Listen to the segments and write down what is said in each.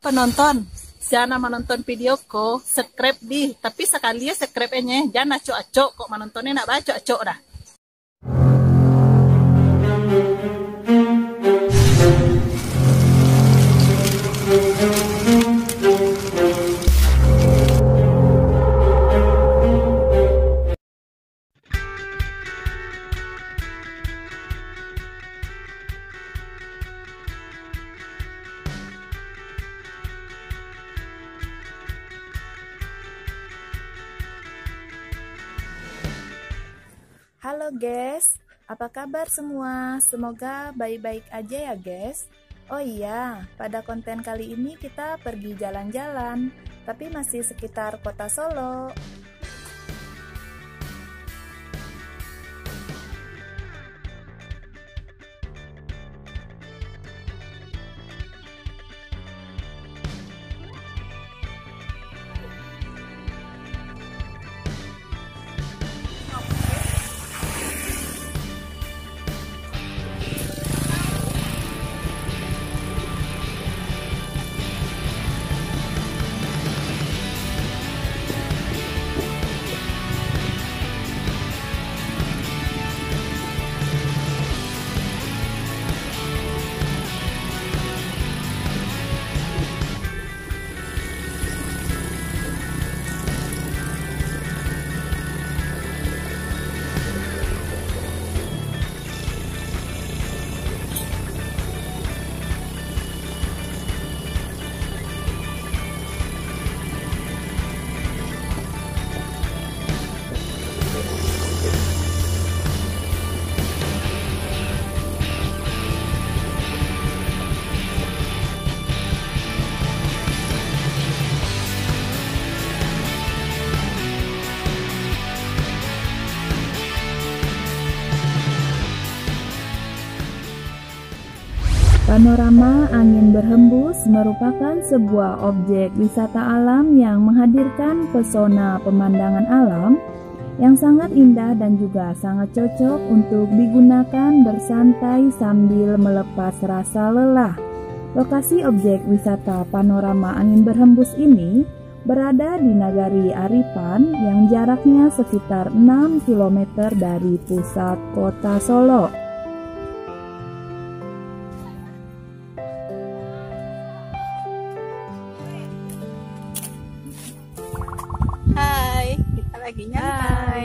Penonton, jangan menonton videoku, subscribe di, tapi sekali ya subscribe-nya, jangan acok-acok kok menontonnya nak baca acok dah. Halo guys, apa kabar semua? Semoga baik-baik aja ya guys. Oh iya, pada konten kali ini kita pergi jalan-jalan, tapi masih sekitar kota Solo. Panorama angin berhembus merupakan sebuah objek wisata alam yang menghadirkan pesona pemandangan alam yang sangat indah dan juga sangat cocok untuk digunakan bersantai sambil melepas rasa lelah. Lokasi objek wisata panorama angin berhembus ini berada di Nagari Aripan yang jaraknya sekitar 6 km dari pusat kota Solo. Hai, kita lagi nyantai.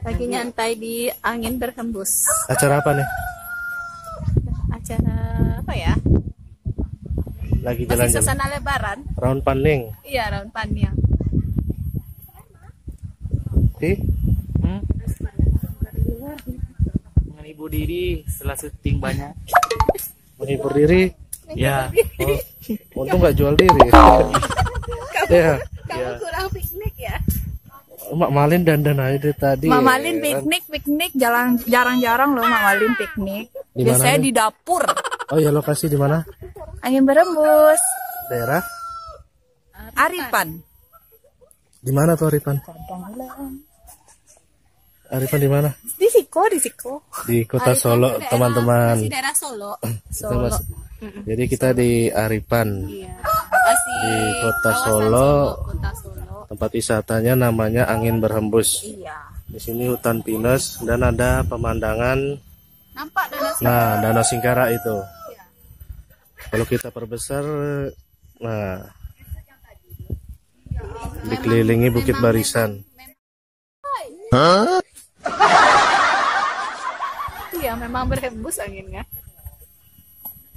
Lagi nyantai di angin berhembus. Acara apa nih? Acara apa ya? Lagi Masih jalan-jalan. suasana lebaran. Round paning. Iya, round panjang. Menghibur diri setelah syuting banyak. Menghibur diri. Ya, Oh, untung nggak jual diri. Ya. Kamu kurang piknik ya? Mak Malin dandan aja dari tadi. Mak Malin ya kan? piknik jarang-jarang loh Mak Malin piknik. Di mana Biasanya nih? di dapur. Oh ya, lokasi di mana? Angin berhembus. Daerah? Aripan. Di mana tuh Aripan? Aripan di mana? Di Siko. Di kota Solo, teman-teman. Masih daerah Solo. Kita masih- Jadi kita di Aripan, Iya. Masih di kota kawasan Solo. Kota Solo. Tempat wisatanya namanya Angin Berhembus. Iya. Di sini hutan pinus dan ada pemandangan. Nampak danau Nah, Danau Singkara itu. Kalau kita perbesar, nah, dikelilingi Bukit Barisan. Iya, memang berhembus anginnya.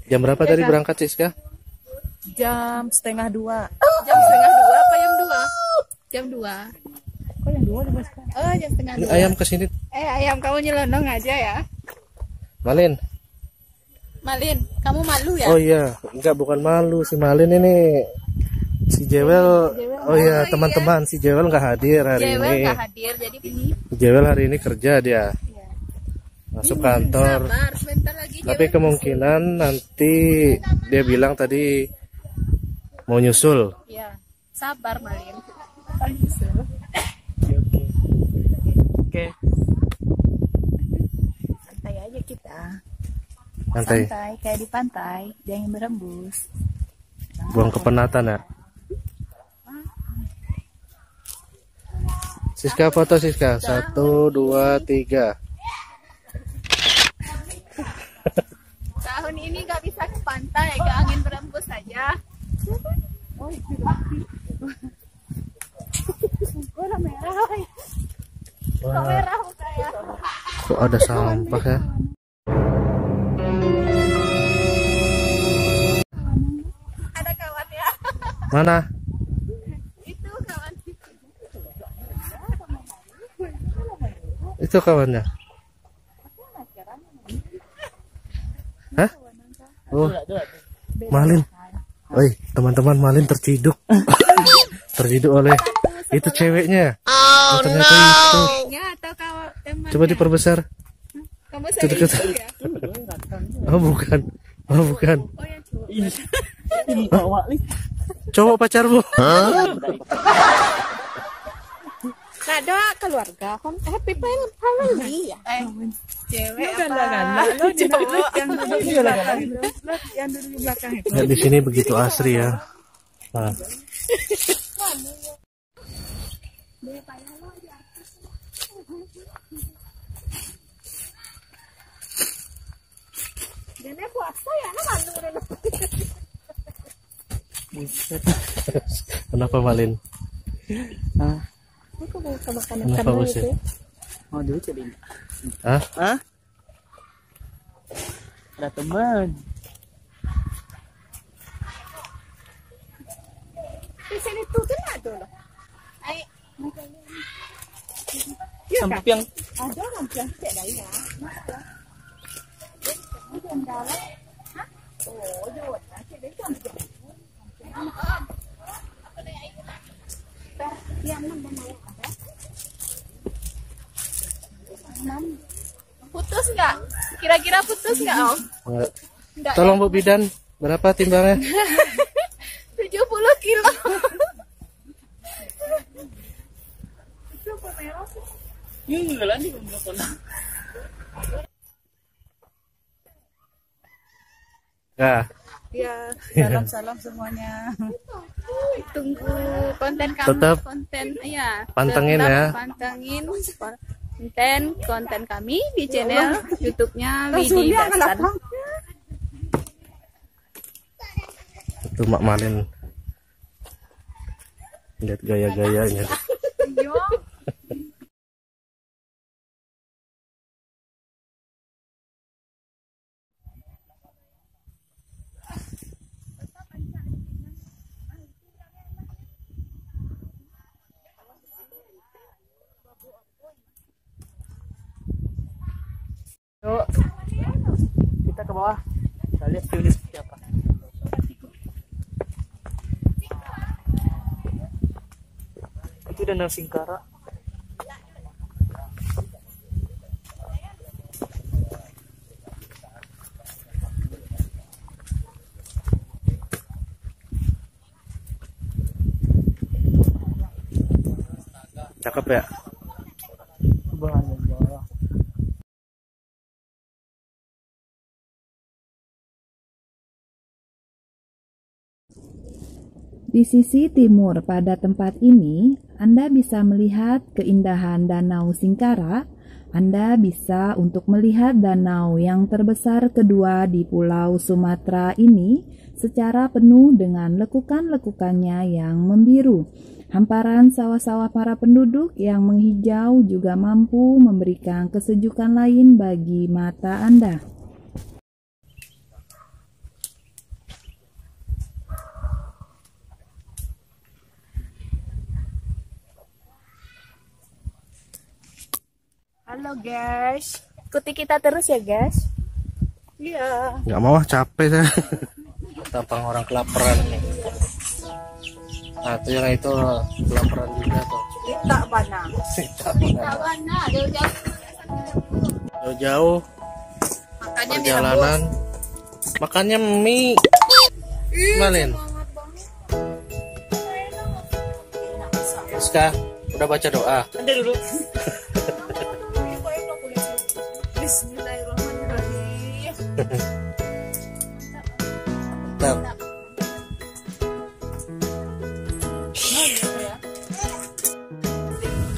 Jam berapa tadi berangkat, Siska? Jam 1:30. Jam 1:30 apa jam 2? Jam 2. Kok yang 2 udah sekarang? Oh, jam setengah Ini 2. ayam kesini. Ayam kamu nyelonong aja ya. Malin. Malin, kamu malu ya? Oh iya, enggak, bukan malu si Malin ini. Si Jewel. Oh iya, teman-teman, si Jewel nggak hadir hari Jewel ini. nggak hadir, jadi ini. Si Jewel hari ini kerja dia. Masuk kantor. Sabar, sebentar lagi. Tapi kemungkinan nanti dia bilang tadi mau nyusul. Ya, sabar Malin. oke. Santai aja kita. Santai. Santai kayak di pantai, jangan berembus. Buang kepenatan ya. Siska foto Siska. 1, 2, 3. Tahun ini nggak bisa ke pantai, ke angin berembus saja. Warna merah. Wah, Merah saya. kok ada sampah ya? Ada kawan ya. Mana? Itu kawan. Itu kawannya. Hah? Oh, Malin. Oi, teman-teman, Malin terciduk. Terciduk oleh itu ceweknya. Oh, ternyata itu. Ya atau kawan teman. Coba diperbesar. Kamu Itu dekat. sering ya? Oh, bukan. Oh, bukan. Oh yang cowok. Cowok pacarmu. Nah, doa keluarga, happy family ya. Cewek apa? Lo cowok yang duduk di belakang. Yang duduk di belakang itu. Ya, di sini begitu asri ya. Nah. Dene puasa ya, mandu dene. Kenapa Malin? Ah, Aku mau ke makanan Kenapa Buset? mau dulu jadi. Hah? Hah? Ada teman. Di sini tuh kan ada loh. Ai. Sampiang. Ada rampiang cek dah ya. Oh, jauh. Cek dah jam. Yang mana mau ada? 6. Putus nggak? Kira-kira putus nggak Om? Enggak. Nggak. Tolong Bu Bidan, berapa timbangnya? 70 kilo. Enggak lah nih belum. Nah, Ya, salam semuanya. Tunggu konten kamu, Tetap konten ya. pantengin Tetap ya. Pantengin konten kami di channel YouTube-nya Widi Dasan. itu Mak Malin. Lihat gaya-gayanya. Yuk, kita ke bawah. Kita lihat view seperti apa. Itu Danau Singkara. Cakep ya? Subhanallah. Di sisi timur pada tempat ini, Anda bisa melihat keindahan Danau Singkara. Anda bisa untuk melihat danau yang terbesar kedua di Pulau Sumatera ini secara penuh dengan lekukan-lekukannya yang membiru. Hamparan sawah-sawah para penduduk yang menghijau juga mampu memberikan kesejukan lain bagi mata Anda. Halo guys, ikuti kita terus ya guys. Iya. Nggak mau, capek saya. Tampang orang kelaparan. Nah, itu yang itu kelaparan juga tuh. Kita mana? Kita mana? Jauh-jauh Makanya perjalanan. Makannya mie. Malin. Ska, udah baca doa? Ada dulu. Bismillahirrahmanirrahim. Mantap.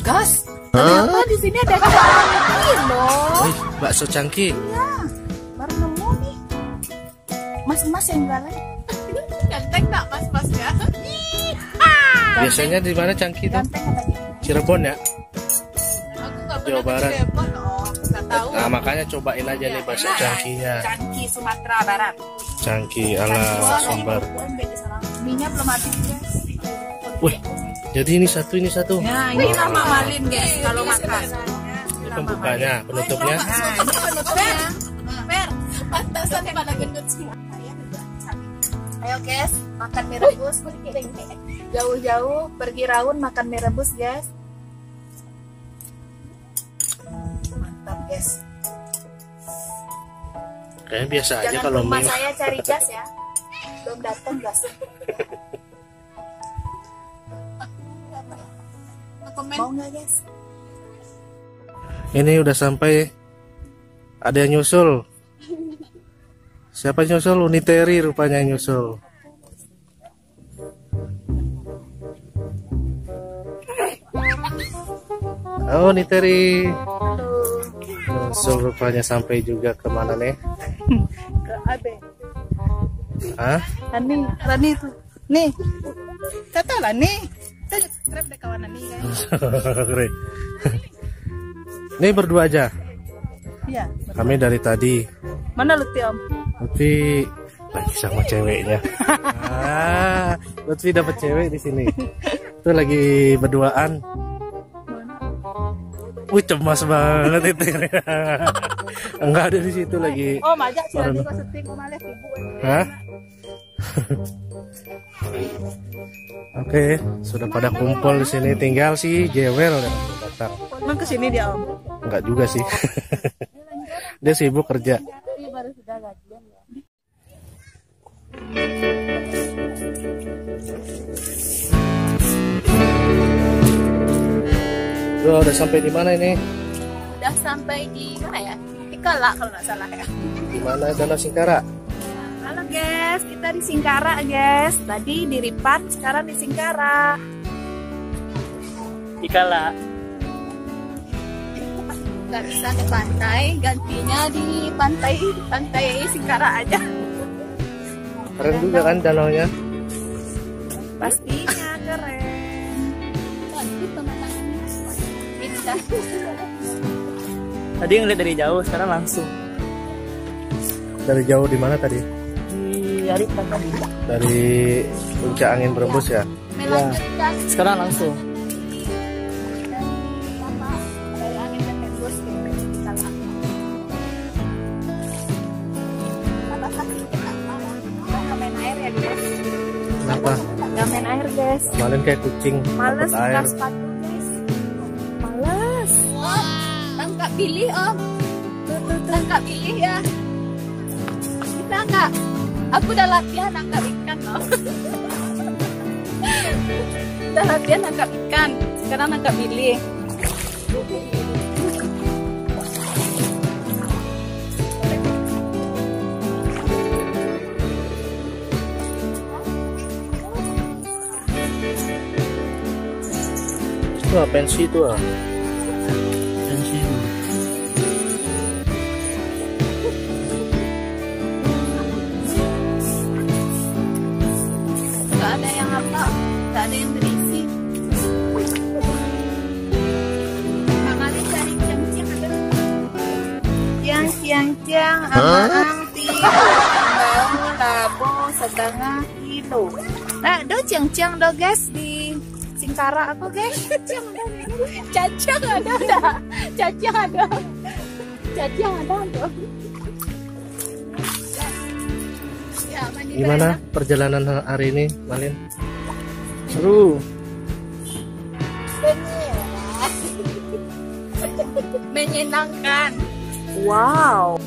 Gas. Ternyata di sini ada cangki loh. Wih, bakso cangki. Iya, baru nemu nih. Mas-mas yang jualan. Ganteng tak mas-mas ya? Biasanya di mana cangki itu? Ganteng katanya. Cirebon ya? Aku nggak Jawa Barat. Nggak tahu. Nah, makanya cobain aja nih bakso cangkinya. Cangki Sumatera Barat. Cangki ala Sumbar. Minyak belum habis guys. Wih, jadi ini satu. Nah, ini nama malin guys kalau makan. Ini pembukanya, penutupnya. Nah, ini penutupnya. Mer, pantasan pada gendut semua. Ayo guys, makan mie rebus. Jauh-jauh pergi raun makan mie rebus guys. Mantap guys. Kayaknya biasa aja Jangan kalau rumah mie. saya cari gas ya. Belum datang gas. Mau nggak guys? Ini udah sampai. Ada yang nyusul. Siapa yang nyusul? Uniteri rupanya yang nyusul. Oh, Uniteri. Nyusul rupanya sampai juga kemana nih? Ke Abe. Hah? Rani itu. Nih. Kata lah nih. Saya subscribe deh kawanan nih guys. Ini berdua aja. Iya. Kami dari tadi. Mana Lutfi Om? Lutfi lagi sama ceweknya. Lutfi dapat cewek di sini. Itu lagi berduaan. Wih, cemas banget itu. Enggak ada di situ lagi. Oh, majak sih lagi kok syuting kok malah sibuk. Hah? Oke, sudah pada kumpul di sini. Tinggal si Jewel yang datang. Emang kesini dia Om? Enggak juga sih. Dia sibuk kerja. Baru sudah gajian ya. Udah sampai di mana ini? Udah sampai di mana ya? Ikala kalau nggak salah ya. Di mana Danau Singkara? Halo guys, kita di Singkara guys. Tadi di Ripan, sekarang di Singkara. Ikala. Gak bisa ke pantai, gantinya di pantai Singkara aja. Keren juga kan danaunya? Pastinya keren. Tapi pemandangannya indah. Tadi ngeliat dari jauh, sekarang langsung. Dari jauh di mana tadi? Di Aripan tadi. Dari puncak angin berembus ya? Melanjutkan Sekarang langsung. dari angin berembus ke Ikala. Apa sakit kita? Nggak main air ya guys. Kenapa? Nggak main air guys. Kemarin kayak kucing Males dapat air. buka sepatu guys. Males. Om, tangkap pilih om. Tangkap pilih ya. Bisa nggak? Aku udah latihan nangkap ikan loh. Udah latihan nangkap ikan. Sekarang nangkap pilih. Itu apa pensi itu ah? Nggak ada yang apa? Nggak ada yang berisi. Kang Ali cari ciang-ciang ada. Ciang-ciang sama angti. Bau labu setengah kilo. Nah, do ciang-ciang do guys di Singkara aku guys. Cacang ada enggak? Cacang ada. Cacang ada. Ya, mandi Gimana perjalanan hari ini, Malin? Seru. menyenangkan. Wow.